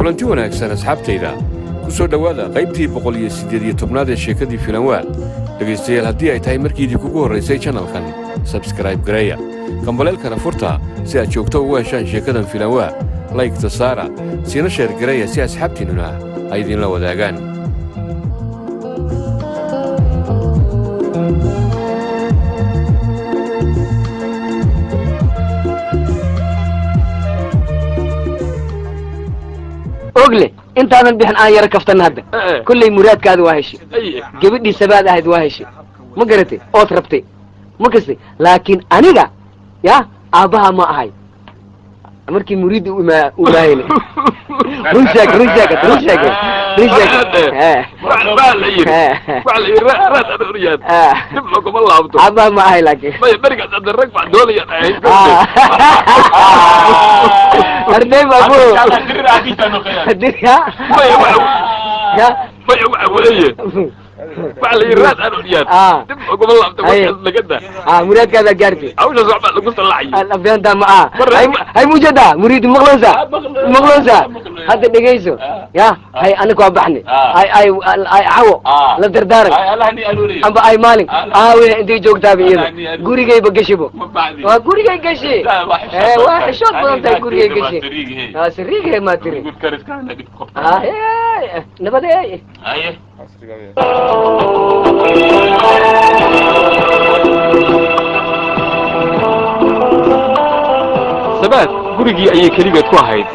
kulanti wanaagsan asxaabtayda ku soo dhawaada qaybtii 118 ee sheekadii filanwaal dhageystayaal haddii ay tahay markiidii kugu horreysay channelkan subscribe gareeya kambalelkana furta si aad joogto ugu heshaan sheekadan filanwaal like saara siina sheer gareeya si asxaabtiinnuna ay idinla wadaagaan ogle intaadan bixin aan yara kaftan hadda kullay muraadkaada waa heshay gabadhii sabaad ahayd waa heshay ma garatay ood rabtay ma kastay laakiin aniga ya aabbaha ma ahay markii muriidda u imaahayna run sheeg aabbaha ma ahay laakiin arday babu مراد كذا جارتي الأفيان معاه هاي موجودة مريد مغلوسة هذا دقيسو يا هاي أنا كوابحني هاي عو لا دردارك أبا هاي مالك وين أنت جوك تابي قوري جاي بقشبو قوري جاي قشي واحد شوط بنتي قوري جاي قشي سريك ما تري نبدأ sabaad gurigii ayay keligeed ku ahayd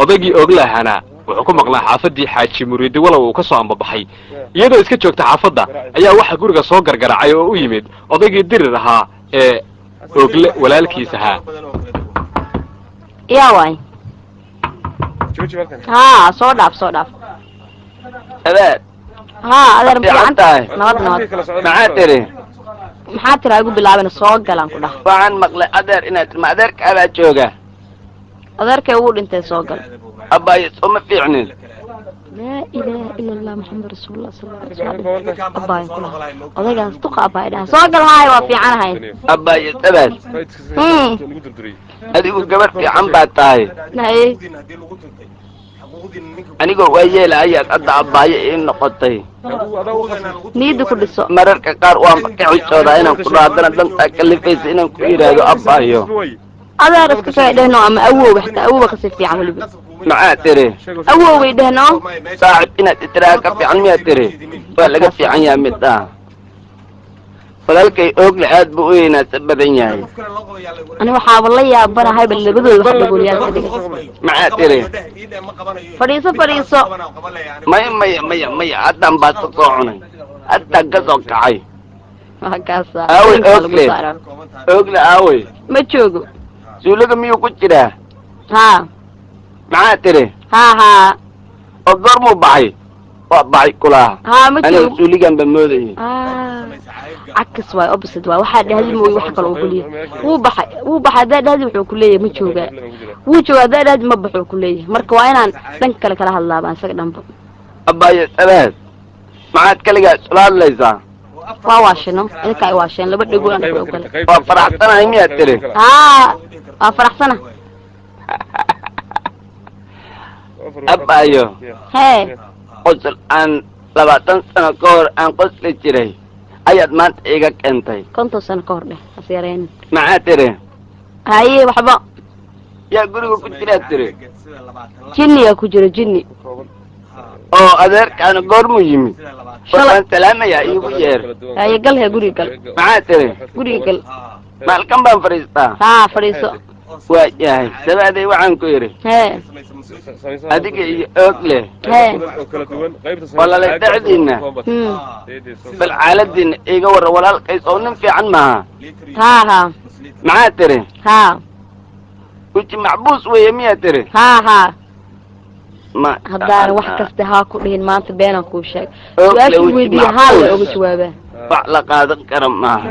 odaygii oglahana wuxuu ku maqlaa xaafadii xaaji muriidi walow uu ka soo ambabaxay iyadoo iska joogta xaafadda ayaa waxa guriga soo gargaracay oo u yimid odaygii dirir ahaa ee ogle walaalkiis ahaa yaa waay haa soo dhaaf sabaad ها أدر fiicantahay نود maxaa tiri maxaa tira ugu bilaabana soo galan ku dhax waxaan maqlay adeer inaad ma adeerka abaa jooga adeerkay uu dhintay soo gal abay soma fiicnin لا إله إلا الله محمد رسول الله صلى الله عليه وسلم أباي كله أضيع استقى أباي ده سوق الهاي وفي عنها هاي abay sabaad adigu gabar fiican baad tahay هاي anigoo waa yeela ayaad hadda abbaayo ii noqotay نيد كل السوق mararka qaar waan baqicoodaa inaan ku dhaadana dantaa kalifaysa inaan ku yiraahdo abbaayo أدر اسكت ده نوع ما أوه حتى أوه قصير في عمل بس maxaa tiri أوه ده نوع saaxib inaad itiraaka ka fiican miyaa tiri waa laga fiican yahay mid ah walaalkay oogle aad buu u weynaasa badan yahay أنا وحاول الله يا بنا هاي باللبدو واحد يقول يا سيدي maxaa tiri فريسة maya haddaan baad ka soo cunay haddaan ka soo kacay هكذا aawey oogle aawey ما تشوفوا suulaga miyuu ku jiraa ها maxaa tiri ها oo goormuu baxay waa baxay kulaha ها ما aniga تشوفوا suuligan ba moodayay عكس واي أبسط واي واحد هذي مو واحد قالوا كلية هو بحر ده هذي بحول كلية ما تشوفه وجوا ده هذي ما بحول كلية مركوا أنا لنك كلا هلا بان سكدنا abaayo sabaad maxaad kaligaa sulaadlaysaa واشنو إذا كاي واشن لو بدي أقول أنا بقول waa faraxsanahay miyaad tiri ها فرح سنة abaayo هاي qosol aan 20 sano ka hor aan qosli jiray ayaad maanta iga keentay كنت سنة كورده أسيرين maxaa tiri هاي وحبا yaa guriga ku jiraad tiri جني يا كجرة جني oo adeerkaana goormuu yimid waan salaamayaa iigu yeer هاي قالها قولي قال maxaa tiri قولي قال maalkan baan fadhiistaa ها فريسة waa yahay sabaaday waxaan ku yidhi هاي adiga iyo oogle هاي walaalay dhexdiinna bal xaaladiinna iiga warra walaalkays oo nin fiican maaha ها maxaa tiri ها uji maxbuus weeye miyaa tiri ها ma هدار واحد كستها كلهن ما أنت بينك كل شيء أوه، سؤال لو شو ودي معقول. هلا أقول جوابه wax la qaadan kara maaha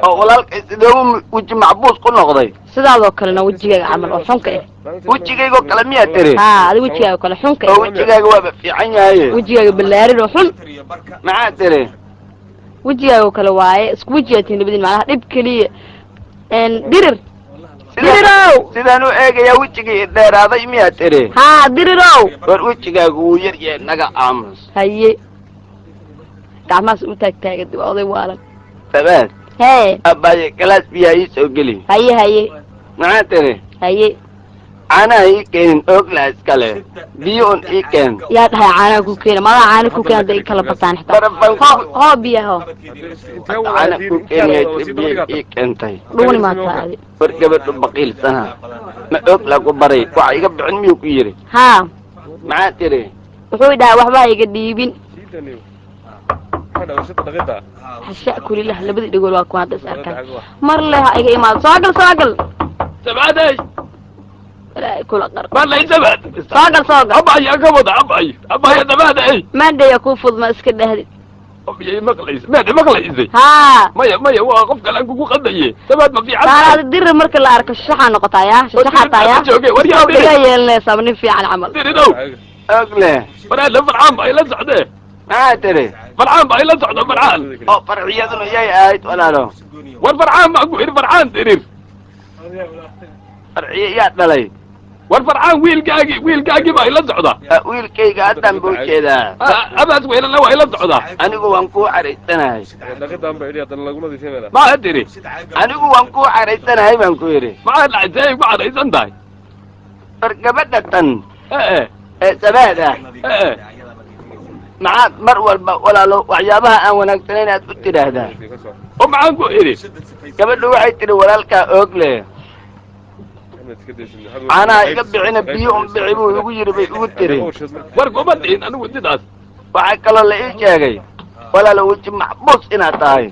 oo walaalkay sidee uji maxbuus ku noqday سيدا كلنا وجهك عمل وحنك إيه wejigaygoo kale miyaa tiri هذا وجهك كله حنك oo wejigaaga waaba fiican yahay وجهك باللاري وحن maxaa tiri وجهك كله واعي اسك وجهك اللي بدين معناها دب كلي إن درر dirirow sidaan u eegayaa wejigii dheeraaday miyaa tiri haa dirirow war wejigaagu wuu yar yahay naga aamus haye gacmahaas u taagtaagadi waa oday waalan sabaad hee abaaye galaas biyaa ii soo geli haye maxaa tiri haye caanaha ii keenin oogla iskale biyo un ii keen yaa dhahay caanaha ku keena madaa caana ku keena hadday kala bataan xitaa hoo biyaho caana ku keeniyay biyo ii keentay dhuuni maataa adi war gabadhu baqiilsana ma oogla ku baray waxa iga bixin miyuu ku yidhi haa maxaa tiri wuxuu dhahay waxba ha iga dhiibin hasha kulilah labadii dhagool waa ku hadda is arkaan mar le ha iga imaado soo gal سبعة ilaahay kula qar ما لا يسبعة soo gal أبعي أكبر أبعي سبعة أي maandhaya kuu fudma iska dhahdid أبعي مقليس ما مقليس haa ما واقف كلام كوكو قضية سبعة ما في saalaada diri marka la arko shaxaa noqotaa yaa shaxaataa yaa dhiga yeelanaysaa nin fiican camal تري دو oogle فرعان لا فرعان بقى لا سعده maxaa tiri فرعان بقى لا سعده فرعان oo farciyaduna yay ahayd walaalo والفرعان ما أقول فرعان تري farciyo yaa dhalay والفرعان ويل قاقي بقى لا سعده wiilkayga haddaan buu jeedaa أبعد وين لا وين لا سعده anigu waan kuu caraysanahay ما أدري anigu waan kuu caraysanahay baan ku yidhi ما لا زي ما رئيس أنت war gabadha tan إيه ee sabaad ah إيه maxaad mar walba walaalo waxyaabaha aan wanaagsanayn aad u tidhaahdaa ومعاكو إيه gabadhu waxay tidhi walaalkaa oogle caanaha iga bixina biyo un bici buu igu yidhi bay igu tiri warkumadin anigu sidaas waxaa kaloo la ii sheegay walaalo weji maxbuus inaad tahay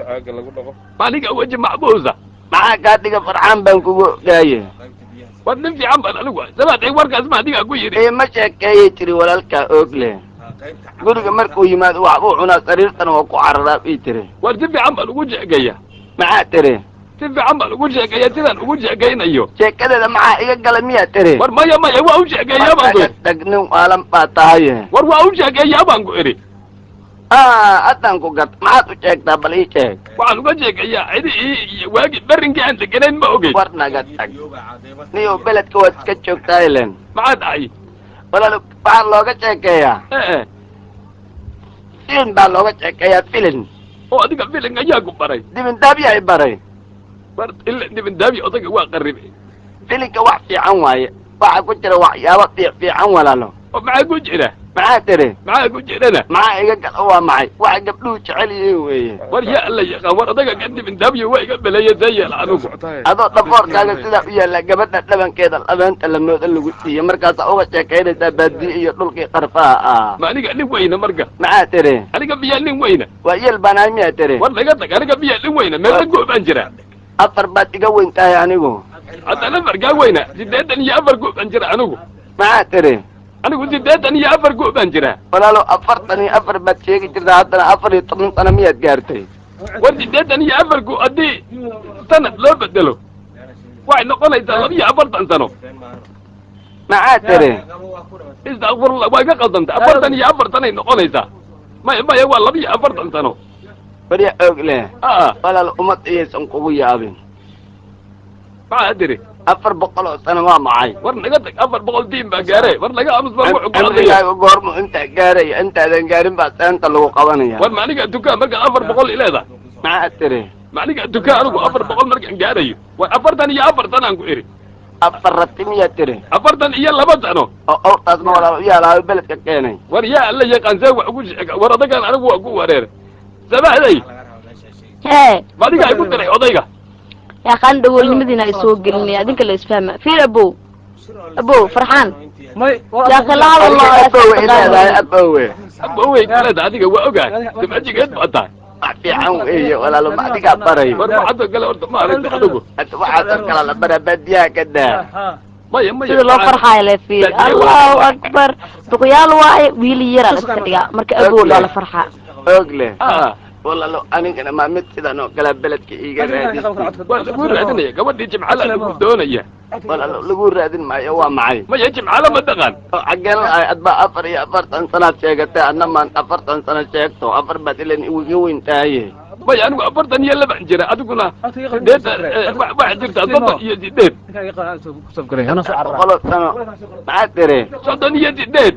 aniga weji maxbuusa maxaa kaa dhiga farxaan baan kugu gaaye war nin fiican baan anigu sabaad warkaas ma adiga ku yidhi ma sheekeeyay tiri walaalkaa oogle guriga markuu yimaado waxbuu cunaa sariirtana waa ku cararaa bii tiri war si fiican baan ugu sheegaya maxaa tiri si fiican baan ugu sheegaya sidaan ugu sheegaynayo sheekadeeda maxaa iga gala miyaa tiri war maya waa u sheegeeyaa baan ku idhi dhagnin waalan baa tahaye war waa u sheegeeyaa baan ku idhi haddaan ku gart maxaad u sheegtaa bal ii sheeg waxaan uga sheegayaa cidi iyo waagi berrinkii aan deganayn ma ogey war naga tag niyow beledka waad iska joogtaa ilen maxaa dhacay walaalo waxaa looga sheekeeyaa filin baa looga sheekeeyaa filin oo adiga filin ayaa ku baray dibindaabya i baray war ila dibindaabi odaga waa qarribe filinka wax fiican waaye waxaa ku jira waxyaabo fiican walaalo oo maxaa ku jira maxaa tiri maxaa ku jirana maxaa iga gala waa maxay waxa gabdhuhu jecel yihiin weeye war yaa alla yaqaan war odaga ka dibindaabiyo waa iga beleeya see yeela anigu adoo dhafoorkaaga sidaa u yaalla gabadha dhabankeeda labeenta lamooda lagu siiye markaasaa uga sheekaynaysaa baadiye iyo dhulkii qarfaha ah ma aniga nin weyna marka maxaa tiri aniga biyaa nin weyna waa yeel baan ahay miyaa tiri war naga tag aniga biyaa nin weyna meela goobaan jira afar baad iga weyn tahay anigu haddana farkaa weyna 84 goobaan jira anigu maxaa tiri anigu 84 goobaan jira walaalo 44 baad sheegi jirtaa haddana 14 sano miyaad gaartay war 84 go haddii sanad loo bedelo waxay noqonaysaa 42 sano maxaa tiri istakfirullah waa iga qaldantay 44 sanay noqonaysaa maya waa 42 sano barya oogle walaalo umad iyaysan kugu yaabin maxaa tiri 400 sano waa maxay war naga tag 400 diin baa gaare war naga aamus baa wuxuu amrigaaga goormu intaa gaaraya intaadan gaarin baa seenta lagu qabanaya war maaniga dukaan markaan 400 ileeda maxaa tiri maaniga dukaan anigu 400 markaan gaarayo war 44 sanaan ku iri 4 miyaa tiri 42 sano oo awrtaasna walaalo yaalaha beledka keenay war yaa alla yaqaan see wax ugu sheega war odagaan anigu waa ku wareer sabahday hee madiga ay ku diray odayga yaqaan dhawoolnimadiina ay soo gelinaya adinka la isfahma fiir abow farxaan abowe kaleda adiga waa ogaay damajigeed baa tahay wax fiican weeye walaalo ma adigaa barayo war waxaadoo kale horta ma aragta adigu waxaasoo kale la bara baadiyaha ka daa maya sida loo farxaayo le fiir allahu akbar duqyaal waaye wiili yara la iska dhigaa marka abow loola farxaa oogle walaalo anigana maa mid sidan oo kale beledka iiga raadin waa lagu raadinaya gabadhii jimcala lagu doonaya walaalo lagu raadin maayo waa maxay maya jimcala ma dhaqan oo xaggeen lahay adba 44 sanaad sheegatay adna maan 40 sano sheegto 4 baad ilan iga weyn tahaye maya anigu afartan iyo laba jira adiguna waxaa jirta soddon iyo sideed maxaad tiri soddon iyo sideed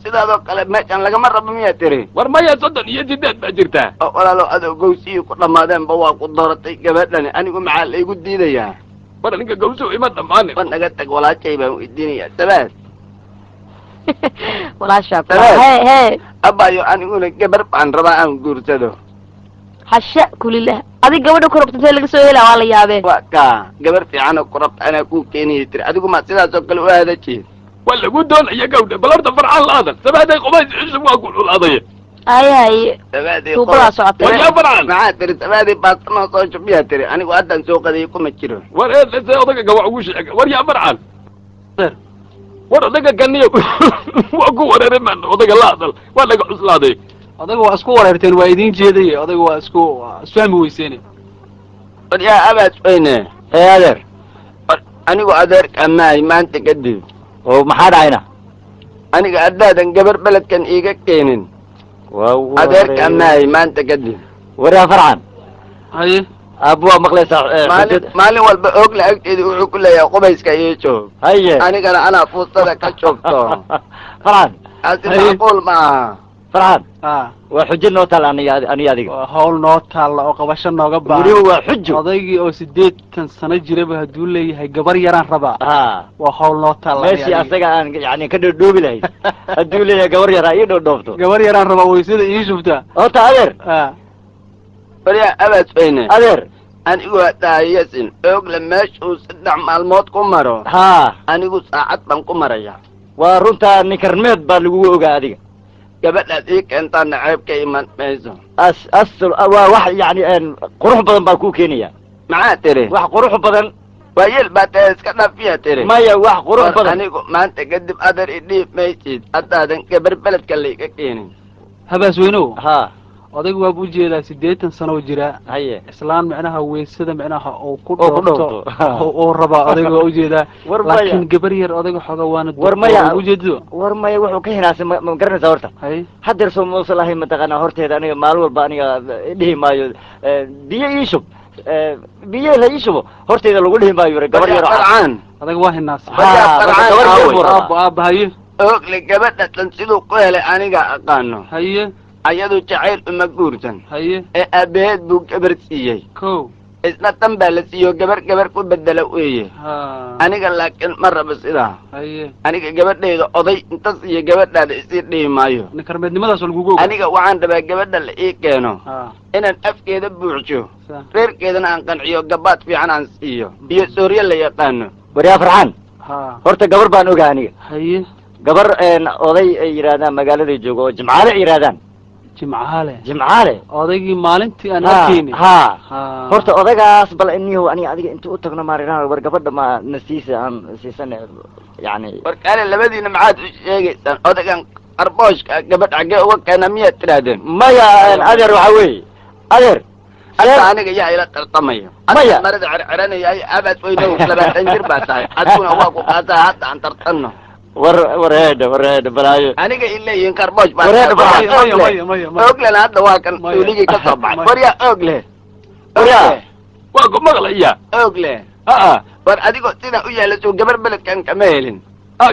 sidaadoo kale meeshan lagama rabo miyaa tiri war maya soddon iyo sideed baa jirtaa walaalo adoo gawsihii ku dhammaadeenba waa ku dooratay gabadhani anigu maxaa laygu diidayaa war ninka gawsuhu ima dhammaanin ma naga tag walaashay baan weydiinayaa sabaad walaashaa Salaam. hee abayo aniguna gabar baan rabaa aan guursado hasha kulileh adig gabadha ku rabta intee laga soo helaa waa la yaabee waa kaa gabar fiicanoo ku rabta anaa kuu keeniyay tiri adigu ma sidaasoo kale u aadajeed waa lagu doonaya gawdha bal horta farxaan la-aadan sabaaday qubays cusub waa ku dhulaadaya haye sabaadii tuubadaa socotay waryaa farxaan maxaa tiri sabaadii baasanoo soo shubiyaa tiri anigu haddaan soo qadayay kuma jiro war eedse odaga gawac ugu sheega waryaa farxaan war odaga ganiyo waa ku wareeray maan odaga la hadal waa laga cuslaaday odaga waa isku wareerteen waa idiin jeedaye odaga waa isfahmi weyseene war yaa abaad weyne hee adeer anigu adeerkaa maahay maanta kadib oo maxaa dhacayna aniga haddaadan gabar beledkan iiga keenin adeerkaa maahay maanta kadib waryaa farcan haye aabbu waa maqlaysaa maalin walba oogla agteeda wuxuu ku leeyahay qubayska iyo joog haye anigana anaa fuustada ka joogto farcan taasi macquul ma aha farcan a waa xujo noo taal ani adiga waa hawl noo taalla oo qabasho nooga weliba baahan waa xujo odaygii oo 80 sano jiraba hadduu leeyahay gabar yaraan rabaa ha waa hawl noo taalla meeshii asaga aan yani ka dhoodhoobi lahayd hadduu leeyahay gabar yaraa ii dhoodhoofto gabar yaraan rabaa waysada ii shubta horta adeer a waryaa abaad weyne adeer anigu hadaayasin oogla meeshuu 3 maalmood ku maro ha anigu saacad baan ku maraya waa runtaa ninkarmeed baa lagugu ogaa adiga gabadhaad ii keentaa naceeb ka iman mayso asal waa wax yani qurux badan baa kuu keenaya maxaa tiri wax qurux badan waa yeel baa tahay iska dhaafiyaa tiri maya wax qurux war badan anigu maanta kadib adeer idhiib maysid haddaadan gabar beledka layga keenin habaas weynow ha odayga waaba ujeedaa 80 sano jiraa haye islaan micnaha weysada micnaha oo ku oo ku dhoofto dhoofto. oo rabaa odayga waa ujeedaa War maya. laakiin gabar yar odayga xooga waana War maya. ujeedo war maya wuxuu ka hinaasay ma garanaysaa horta hay haddeer soo muusa lahay mataqaanaa horteeda aniga maalin walba aniga dhihi maayo biyo ii shub biyo la ii shubo horteeda lagu dhihi maayo gabar yar oo farcaan odaga waa hinaasay gabar yar buu rabaa. aabba haye oogle gabadha tan siduu ku helay aniga aqaano haye ayadu jacayl uma guursan haye ee aabaheed buu gabar siiyey ko isna tan baa la siiyo gabar ku bedela weeye ha aniga laakiin ma rabo sidaa haye aniga gabadhayda oday inta siiyo gabadhaada isii dhihi maayo ninkarmeednimadaas lagugu ogaa aniga waxaan rabaa gabadha la ii keeno ha inaan afkeeda buuxjo sa reerkeedana aan qanciyo gabaad fiican aan siiyo iyo soorye la yaqaano waryaa farxaan ha horta gabar baan ogaa aniga haye gabar oday ay yidhaahdaan magaalada jooga oo jimcaale ay yidhaahdaan jimcaale jimcaale odaygii maalintii aan ha arkayni ha ha horta odagaas bal iniyo aniga adiga inta u tagno maarina war gabadha ma nasiisa aan siisan yani warkaale labadiina maxaad u sheegaysaan odagan arbooshka gabadh xaggee uga keena miyaad tidhaahdeen maya adeer waxa weeye adeer hadda aniga yaa ila tartamayo Maya. Adiga marada cerceranaya abaad weynow 20 jir baa tahay adiguna waa ku qaataa hadda aan tartanno war heedha balaayo aniga ileeyihiin karboosh baa Wareer baa- maya maya maya maya ooglena hadda waa kan Maya. suuligii ka soo baxay Maya. waryaa oogle Waryaa. waa ku maqlaya oogle aa war adigoo sidaa u yaalaso gabar beledkan kama helin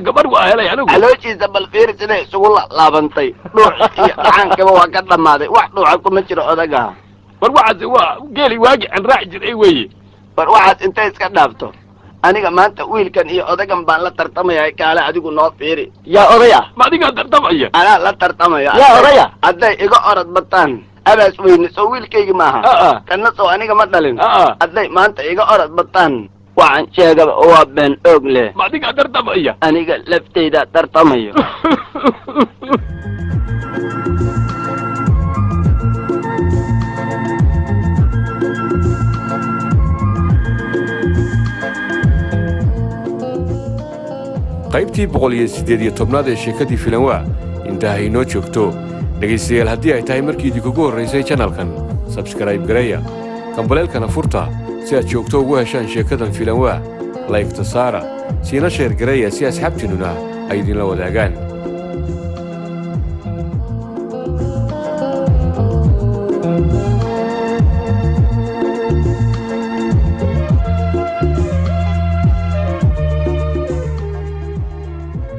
gabadh waa helay anigu calooshiisa bal fiiri siday isugu laabantay dhuux iyo dhacaankiba waa ka dhammaaday wax dhuuxa kuma jiro odaga war waxaasi waa geeli waagi aan raaci jiray weeye war waxaad intay iska dhaafto aniga maanta wiilkan iyo odagan baan la tartamaya kaale adigu noo fiiri yaa oday ah ma adigaa tartamaya anaa la tartamaya yaa odaya hadday iga orod bataan abaas weyne soo wiilkaygi maaha aa kanna soo aniga ma dhalin aa hadday maanta iga orod bataan waxaan sheegaba waa been oog leh ma adigaa tartamaya aniga laftayda tartamayo qaybtii 118aad ee sheekadii filanwaa intaha inoo joogto dhegaystayaal haddii ay tahay markiidii kugu horraysay janalkan sabskrayb gareeya kambaleelkana furta si aad joogto ugu heshaan sheekadan filanwaa laygta saara siina sheer gareeya si asxaabtiinnuna ay idinla wadaagaan